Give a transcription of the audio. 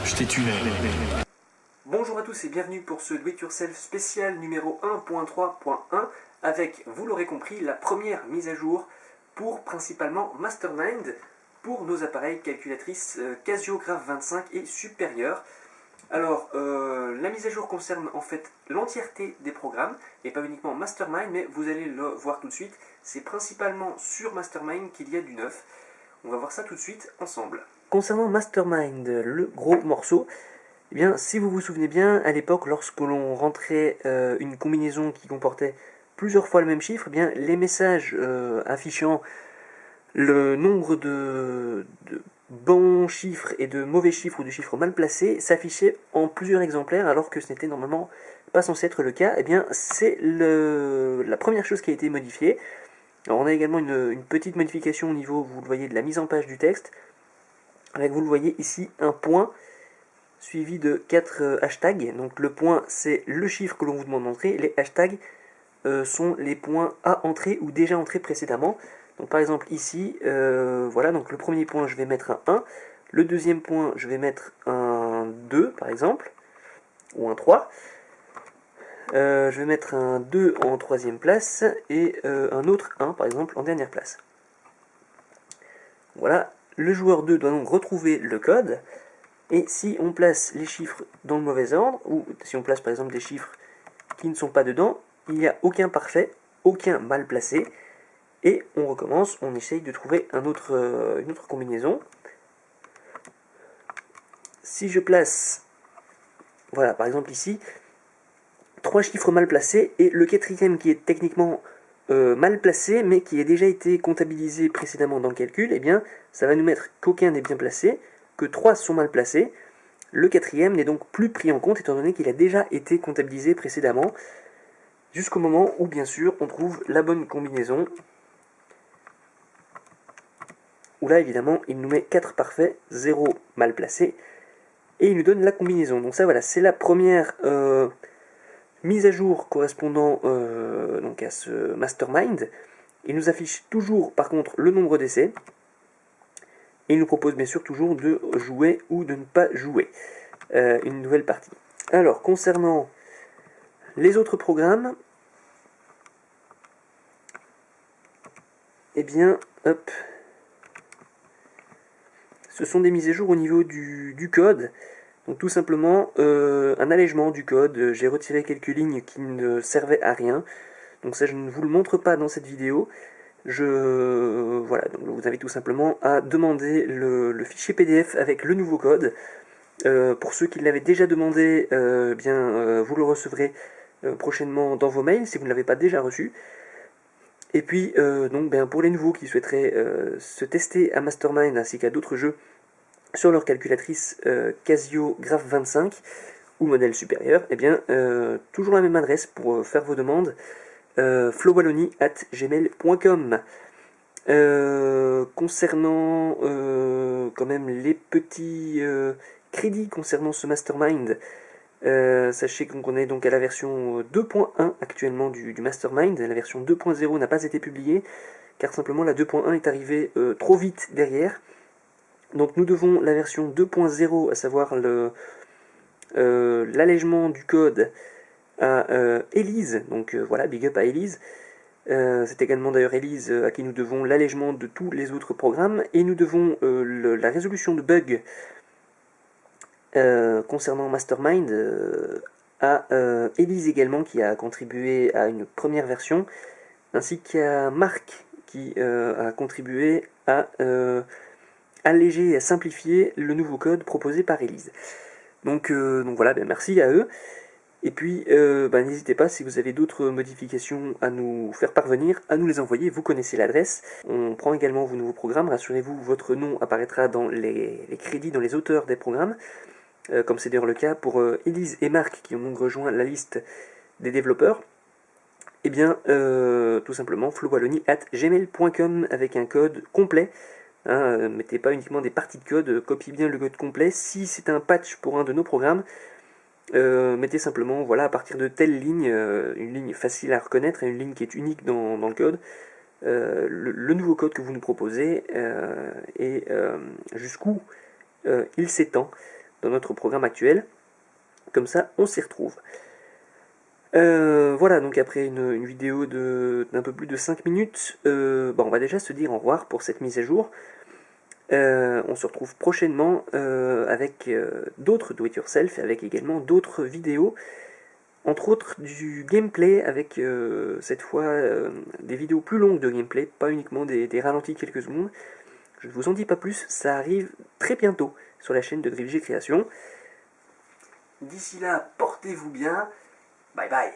Je t'ai tué. Bonjour à tous et bienvenue pour ce Do It Yourself spécial numéro 1.3.1 avec, vous l'aurez compris, la première mise à jour pour principalement Mastermind pour nos appareils calculatrices Casio Graph 25 et supérieurs. Alors, la mise à jour concerne en fait l'entièreté des programmes et pas uniquement Mastermind, mais vous allez le voir tout de suite, c'est principalement sur Mastermind qu'il y a du neuf. On va voir ça tout de suite ensemble. Concernant Mastermind, le gros morceau, eh bien, si vous vous souvenez bien, à l'époque, lorsque l'on rentrait une combinaison qui comportait plusieurs fois le même chiffre, eh bien, les messages affichant le nombre de bons chiffres et de mauvais chiffres ou de chiffres mal placés s'affichaient en plusieurs exemplaires alors que ce n'était normalement pas censé être le cas. Eh bien, c'est la première chose qui a été modifiée. Alors, on a également une petite modification au niveau, vous le voyez, de la mise en page du texte, avec, vous le voyez ici, un point suivi de 4 hashtags. Donc le point, c'est le chiffre que l'on vous demande d'entrer. Les hashtags sont les points à entrer ou déjà entrés précédemment. Donc par exemple ici, voilà, donc le premier point, je vais mettre un 1. Le deuxième point, je vais mettre un 2 par exemple, ou un 3. Je vais mettre un 2 en troisième place et un autre 1 par exemple en dernière place. Voilà, le joueur 2 doit donc retrouver le code. Et si on place les chiffres dans le mauvais ordre, ou si on place par exemple des chiffres qui ne sont pas dedans, il n'y a aucun parfait, aucun mal placé, et on recommence, on essaye de trouver une autre combinaison. Si je place, voilà, par exemple ici, 3 chiffres mal placés, et le quatrième qui est techniquement mal placé, mais qui a déjà été comptabilisé précédemment dans le calcul, eh bien, ça va nous mettre qu'aucun n'est bien placé, que 3 sont mal placés. Le quatrième n'est donc plus pris en compte étant donné qu'il a déjà été comptabilisé précédemment, jusqu'au moment où bien sûr on trouve la bonne combinaison, où là évidemment il nous met 4 parfaits, 0 mal placé, et il nous donne la combinaison. Donc ça voilà, c'est la première mise à jour correspondant donc à ce Mastermind. Il nous affiche toujours par contre le nombre d'essais, et il nous propose bien sûr toujours de jouer ou de ne pas jouer une nouvelle partie. Alors, concernant les autres programmes, eh bien, hop, ce sont des mises à jour au niveau du code. Donc tout simplement, un allègement du code. J'ai retiré quelques lignes qui ne servaient à rien. Donc ça, je ne vous le montre pas dans cette vidéo. Voilà, donc vous avez tout simplement à demander le fichier PDF avec le nouveau code. Pour ceux qui l'avaient déjà demandé, vous le recevrez prochainement dans vos mails si vous ne l'avez pas déjà reçu. Et puis, pour les nouveaux qui souhaiteraient se tester à Mastermind ainsi qu'à d'autres jeux sur leur calculatrice Casio Graph 25 ou modèle supérieur, eh bien, toujours la même adresse pour faire vos demandes, flowallonie@gmail.com. Concernant quand même les petits crédits concernant ce Mastermind, sachez qu'on est donc à la version 2.1 actuellement du Mastermind. La version 2.0 n'a pas été publiée car simplement la 2.1 est arrivée trop vite derrière. Donc nous devons la version 2.0, à savoir l'allègement du code, à Elise. Donc voilà, big up à Elise. C'est également d'ailleurs Elise à qui nous devons l'allègement de tous les autres programmes, et nous devons la résolution de bugs concernant Mastermind à Elise également, qui a contribué à une première version, ainsi qu'à Marc qui a contribué à alléger et à simplifier le nouveau code proposé par Elise. Donc voilà, merci à eux. Et puis, n'hésitez pas, si vous avez d'autres modifications à nous faire parvenir, à nous les envoyer, vous connaissez l'adresse. On prend également vos nouveaux programmes, rassurez-vous, votre nom apparaîtra dans les crédits, dans les auteurs des programmes, comme c'est d'ailleurs le cas pour Elise et Marc, qui ont donc rejoint la liste des développeurs. Eh bien, tout simplement, flowallonie@gmail.com avec un code complet. Mettez pas uniquement des parties de code, copiez bien le code complet. Si c'est un patch pour un de nos programmes, mettez simplement, voilà, à partir de telle ligne, une ligne facile à reconnaître et une ligne qui est unique dans le code, le nouveau code que vous nous proposez et jusqu'où il s'étend. dans notre programme actuel. Comme ça, on s'y retrouve. Voilà, donc après une vidéo d'un peu plus de 5 minutes, on va déjà se dire au revoir pour cette mise à jour. On se retrouve prochainement avec d'autres do-it-yourself, avec également d'autres vidéos, entre autres du gameplay, avec cette fois des vidéos plus longues de gameplay, pas uniquement des ralentis quelques secondes. Je ne vous en dis pas plus, ça arrive très bientôt sur la chaîne de GriffG Création. D'ici là, portez-vous bien, bye bye.